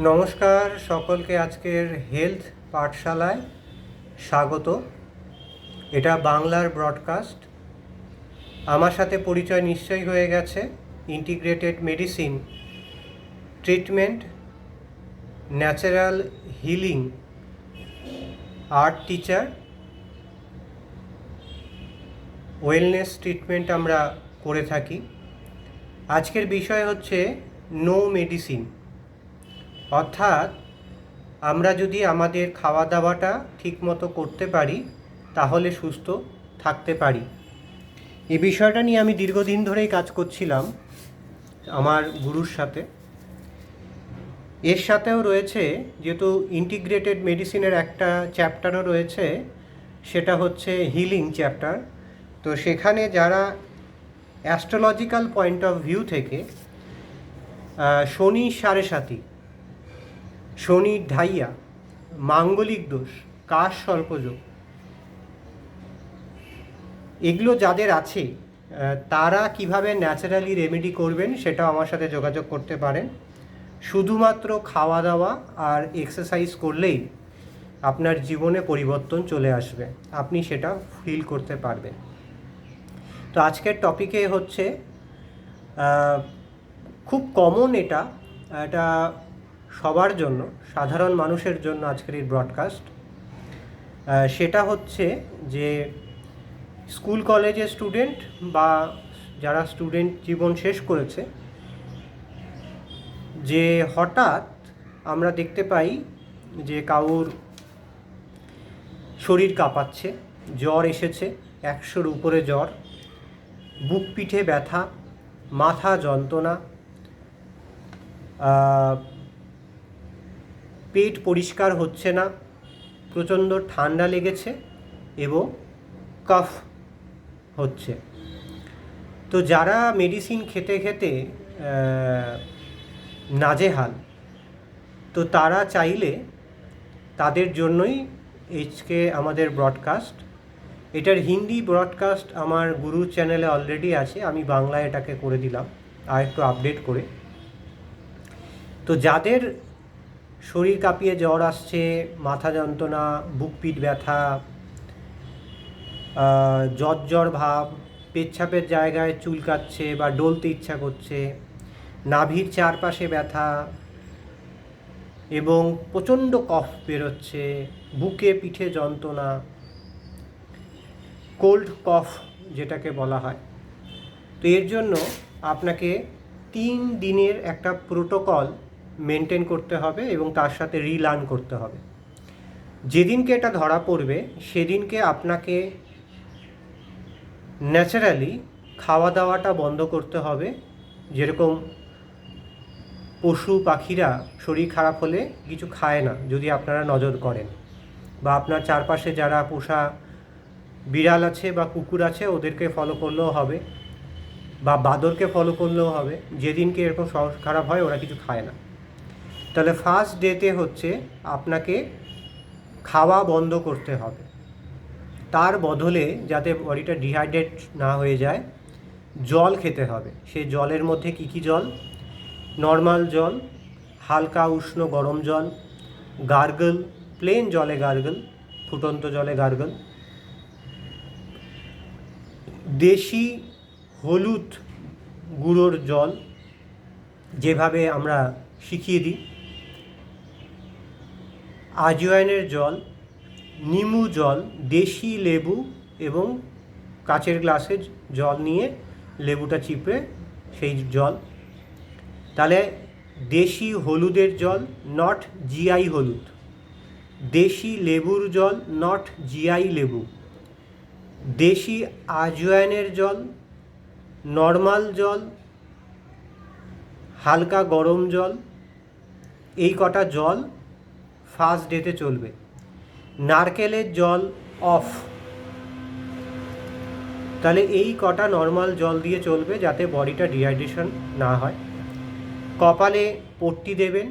নমস্কার সকলকে আজকের হেলথ পাঠশালায় স্বাগত। এটা বাংলার ব্রডকাস্ট। আমার সাথে পরিচয় নিশ্চয়ই হয়ে গেছে। Integrated medicine, treatment, natural healing, art teacher, wellness treatment আমরা করে থাকি। আজকের বিষয় হচ্ছে নো মেডিসিন, অর্থাৎ আমরা যদি আমাদের খাওয়া দাওয়াটা ঠিকমতো করতে পারি তাহলে সুস্থ থাকতে পারি। এই বিষয়টা নিয়ে আমি দীর্ঘদিন ধরেই কাজ করছিলাম আমার গুরুর সাথে। এর সাথেও রয়েছে, যেহেতু ইন্টিগ্রেটেড মেডিসিনের একটা চ্যাপ্টারও রয়েছে, সেটা হচ্ছে হিলিং চ্যাপ্টার। তো সেখানে যারা অ্যাস্ট্রোলজিক্যাল পয়েন্ট অফ ভিউ থেকে শনি সাড়ে সাতি, শনির ঢাইয়া, মাঙ্গলিক দোষ, কাশ সর্পযোগ, এগুলো যাদের আছে তারা কিভাবে ন্যাচারালি রেমেডি করবেন সেটাও আমার সাথে যোগাযোগ করতে পারেন। শুধুমাত্র খাওয়া দাওয়া আর এক্সারসাইজ করলেই আপনার জীবনে পরিবর্তন চলে আসবে, আপনি সেটা ফিল করতে পারবেন। তো আজকের টপিকে হচ্ছে খুব কমন, এটা সবার জন্য, সাধারণ মানুষের জন্য আজকের এই ব্রডকাস্ট। সেটা হচ্ছে যে স্কুল কলেজের স্টুডেন্ট বা যারা স্টুডেন্ট জীবন শেষ করেছে, যে হঠাৎ আমরা দেখতে পাই যে কারুর শরীর কাঁপাচ্ছে, জ্বর এসেছে, 100-র উপরে জ্বর, বুক পিঠে ব্যথা, মাথা যন্ত্রণা, পেট পরিষ্কার হচ্ছে না, প্রচণ্ড ঠান্ডা লেগেছে এবং কফ হচ্ছে। তো যারা মেডিসিন খেতে খেতে নাজেহাল, তো তারা চাইলে তাদের জন্যই আজকে আমাদের ব্রডকাস্ট। এটার হিন্দি ব্রডকাস্ট আমার গুরু চ্যানেলে অলরেডি আছে, আমি বাংলায় এটাকে করে দিলাম আর একটু আপডেট করে। তো যাদের শরীর কাঁপিয়ে জ্বর আসছে, মাথা যন্ত্রণা, বুক পিঠ ব্যথা, জ্বর ভাব, পেচ্ছাপের জায়গায় চুলকাচ্ছে বা ডলতে ইচ্ছা করছে, নাভির চারপাশে ব্যথা এবং প্রচণ্ড কফ বেরোচ্ছে, বুকে পিঠে যন্ত্রণা, কোল্ড কফ যেটাকে বলা হয়, তো এর জন্য আপনাকে 3 দিনের একটা প্রোটোকল মেনটেন করতে হবে এবং তার সাথে রিলার্ন করতে হবে। যেদিনকে এটা ধরা পড়বে সেদিনকে আপনাকে ন্যাচারালি খাওয়া দাওয়াটা বন্ধ করতে হবে। যেরকম পশু পাখিরা শরীর খারাপ হলে কিছু খায় না, যদি আপনারা নজর করেন, বা আপনার চারপাশে যারা পোষা বিড়াল আছে বা কুকুর আছে ওদেরকে ফলো করলেও হবে, বা বাঁদরকে ফলো করলেও হবে। যেদিনকে এরকম শরীর খারাপ হয় ওরা কিছু খায় না। তাহলে ফার্স্ট ডেতে হচ্ছে আপনাকে খাওয়া বন্ধ করতে হবে, তার বদলে যাতে বডিটা ডিহাইড্রেট না হয়ে যায় জল খেতে হবে। সেই জলের মধ্যে কী কী জল? নর্মাল জল, হালকা উষ্ণ গরম জল, গার্গল, প্লেন জলে গার্গল, ফুটন্ত জলে গার্গল, দেশি হলুদ গুঁড়োর জল যেভাবে আমরা শিখিয়ে দিই, আজওয়াইনের জল, নিমু জল, দেশি লেবু এবং কাচের গ্লাসে জল নিয়ে লেবুটা চিপড়ে সেই জল। তাহলে দেশি হলুদের জল, নট জিআই হলুদ, দেশি লেবুর জল, নট জিআই লেবু, দেশি আজওয়াইনের জল, নর্মাল জল, হালকা গরম জল, এই কটা জল ফার্স্ট ডেতে চলবে। নারকেলের জল অফ। তাহলে এই কটা নর্মাল জল দিয়ে চলবে যাতে বডিটা ডিহাইড্রেশন না হয়। কপালে পট্টি দেবেন,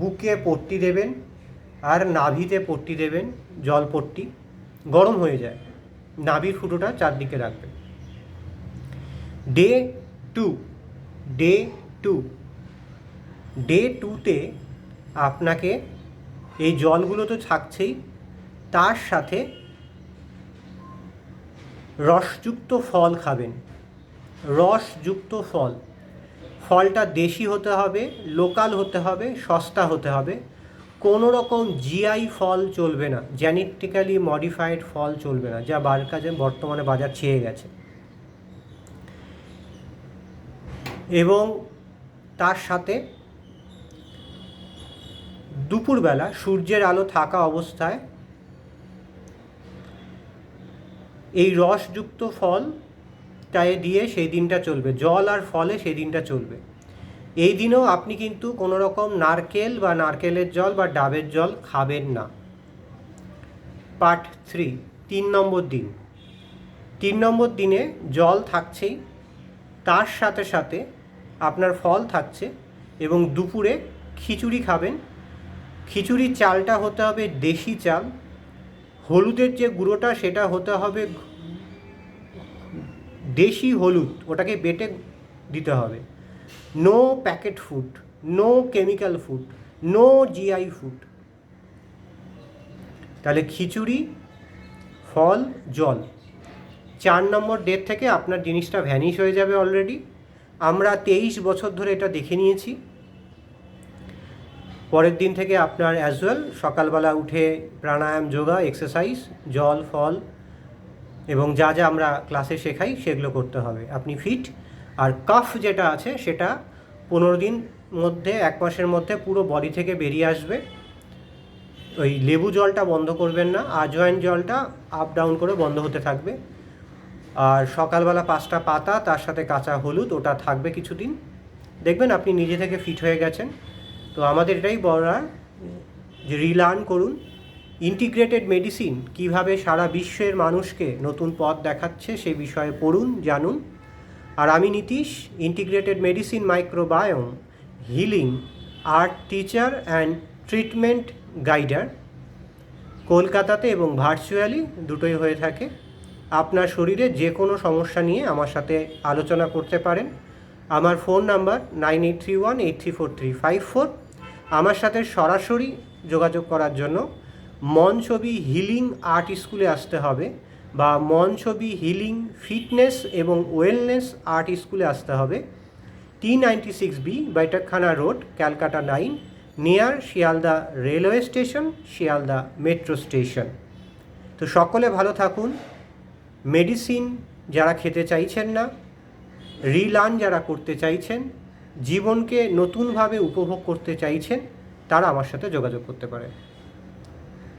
বুকে পট্টি দেবেন, আর নাভিতে পট্টি দেবেন, জল পট্টি গরম হয়ে যায়, নাভির ফুটোটা চারদিকে রাখবেন। ডে টু ডে 2তে আপনাকে এই জলগুলো তো থাকছেই, তার সাথে রসযুক্ত ফল খাবেন। রসযুক্ত ফল, ফলটা দেশি হতে হবে, লোকাল হতে হবে, সস্তা হতে হবে। কোনো রকম জিআই ফল চলবে না, জেনেটিক্যালি মডিফাইড ফল চলবে না, যা বর্তমানে বাজার ছেয়ে গেছে। এবং তার সাথে দুপুরবেলা সূর্যের আলো থাকা অবস্থায় এই রসযুক্ত ফলটায় দিয়ে সেই দিনটা চলবে, জল আর ফলে সেই দিনটা চলবে। এই দিনেও আপনি কিন্তু কোনো রকম নারকেল বা নারকেলের জল বা ডাবের জল খাবেন না। পার্ট 3, 3 নম্বর দিন। 3 নম্বর দিনে জল থাকছেই, তার সাথে সাথে আপনার ফল থাকছে, এবং দুপুরে খিচুড়ি খাবেন। খিচুড়ির চালটা হতে হবে দেশি চাল। হলুদের যে গুঁড়োটা সেটা হতে হবে দেশি হলুদ, ওটাকে বেটে দিতে হবে। No packet food, no chemical food, no GI food. তাহলে খিচুড়ি, ফল, জল। 4 নম্বর ডেট থেকে আপনার জিনিসটা ভ্যানিশ হয়ে যাবে অলরেডি। আমরা 23 বছর ধরে এটা দেখে নিয়েছি। পরের দিন থেকে আপনার অ্যাজ ওয়েল সকালবেলা উঠে প্রাণায়াম, যোগা, এক্সারসাইজ, জল, ফল এবং যা যা আমরা ক্লাসে শেখাই সেগুলো করতে হবে। আপনি ফিট। আর কাফ যেটা আছে সেটা 15 দিন মধ্যে, 1 মাসের মধ্যে পুরো বডি থেকে বেরিয়ে আসবে। ওই লেবু জলটা বন্ধ করবেন না, আজওয়াইন জলটা আপ ডাউন করে বন্ধ হতে থাকবে। আর সকালবেলা 5টা পাতা, তার সাথে কাঁচা হলুদ, ওটা থাকবে কিছুদিন। দেখবেন আপনি নিজে থেকে ফিট হয়ে গেছেন। তো আমাদের এটাই বলার যে রিলার্ন করুন। ইন্টিগ্রেটেড মেডিসিন কিভাবে সারা বিশ্বের মানুষকে নতুন পথ দেখাচ্ছে সে বিষয়ে পড়ুন, জানুন। আর আমি Nitish, integrated medicine, microbiome, healing, art teacher and treatment guider. কলকাতাতে এবং ভার্চুয়ালি দুটোই হয়ে থাকে। আপনার শরীরে যে কোনো সমস্যা নিয়ে আমার সাথে আলোচনা করতে পারেন। আমার ফোন নাম্বার 9831834354। আমার সাথে সরাসরি যোগাযোগ করার জন্য মন ছবি হিলিং আর্ট স্কুলে আসতে হবে, বা মন ছবি হিলিং ফিটনেস এবং ওয়েলনেস আর্ট স্কুলে আসতে হবে। 396B Baithakkhana road, Calcutta 9, near Sealdah railway station, Sealdah metro station. তো সকলে ভালো থাকুন। মেডিসিন যারা খেতে চাইছেন না, রিলার্ন যারা করতে চাইছেন, জীবনকে নতুনভাবে উপভোগ করতে চাইছেন, তারা আমার সাথে যোগাযোগ করতে পারে।